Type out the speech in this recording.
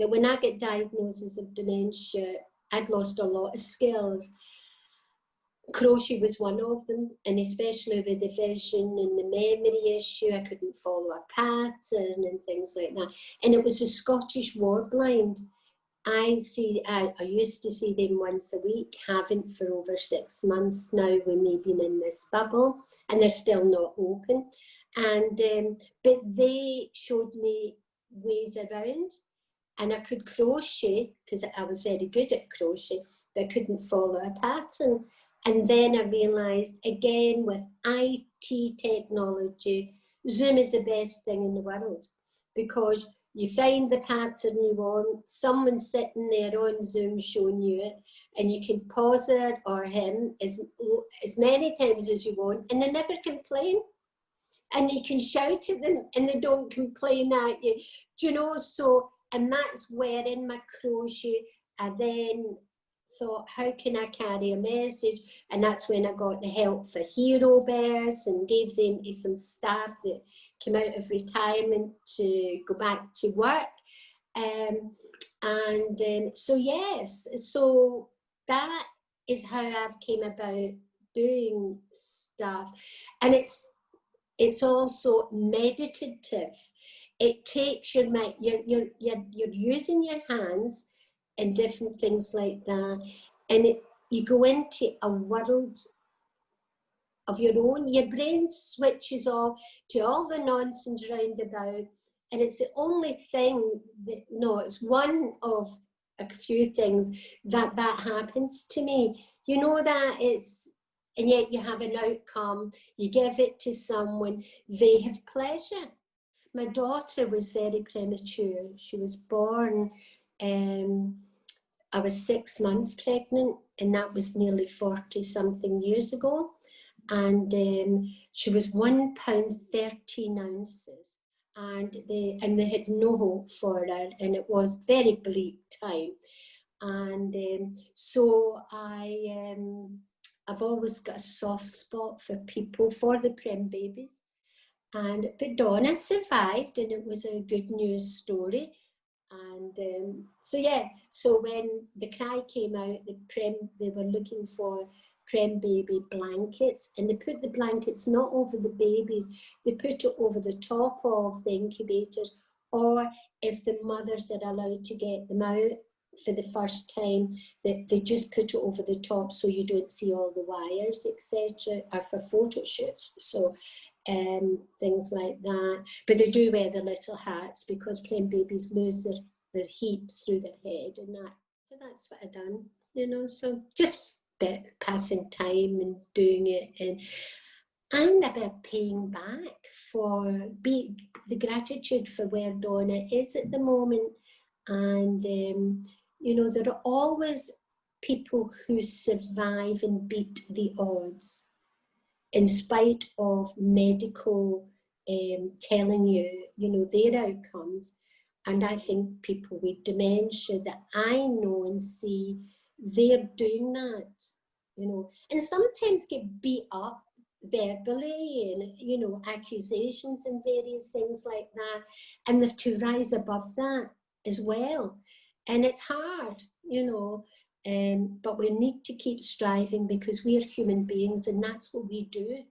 that when I get diagnoses of dementia, I'd lost a lot of skills. Crochet was one of them, and especially with the vision and the memory issue, I couldn't follow a pattern and things like that. And it was the Scottish Warblind. I used to see them once a week, haven't for over 6 months now when we've been in this bubble, and they're still not open. And but they showed me ways around, and I could crochet because I was very good at crochet, but I couldn't follow a pattern. And then I realised, again, with IT technology, Zoom is the best thing in the world, because you find the pattern you want, someone's sitting there on Zoom showing you it, and you can pause it or him as many times as you want, and they never complain. And you can shout at them and they don't complain at you. Do you know? So, and that's where in my crochet, I then thought, how can I carry a message? And that's when I got the help for Hero Bears and gave them to some staff that came out of retirement to go back to work. So yes, so that is how I've came about doing stuff. And it's also meditative. It takes your mind, you're using your hands and different things like that, and you go into a world of your own. Your brain switches off to all the nonsense round about, and it's the only thing that, no, it's one of a few things that happens to me. You know that it's, and yet you have an outcome, you give it to someone, they have pleasure. My daughter was very premature. She was born, I was 6 months pregnant, and that was nearly 40 something years ago. And she was 1 pound 13 ounces, and they had no hope for her, and it was very bleak time. And so I've always got a soft spot for people, for the prim babies. But Donna survived, and it was a good news story. And so yeah, so when the cry came out, they were looking for prim baby blankets, and they put the blankets not over the babies, they put it over the top of the incubators, or if the mothers are allowed to get them out for the first time, they just put it over the top so you don't see all the wires, etc., or for photo shoots. So things like that. But they do wear the little hats because prim babies lose their heat through their head and that. So that's what I've done, you know. So just bit passing time and doing it, and a bit of paying back for the gratitude for where Donna is at the moment. And you know, there are always people who survive and beat the odds in spite of medical telling you, you know, their outcomes. And I think people with dementia that I know and see, they're doing that, you know, and sometimes get beat up verbally and, you know, accusations and various things like that. And they have to rise above that as well. And it's hard, you know. But we need to keep striving because we are human beings, and that's what we do.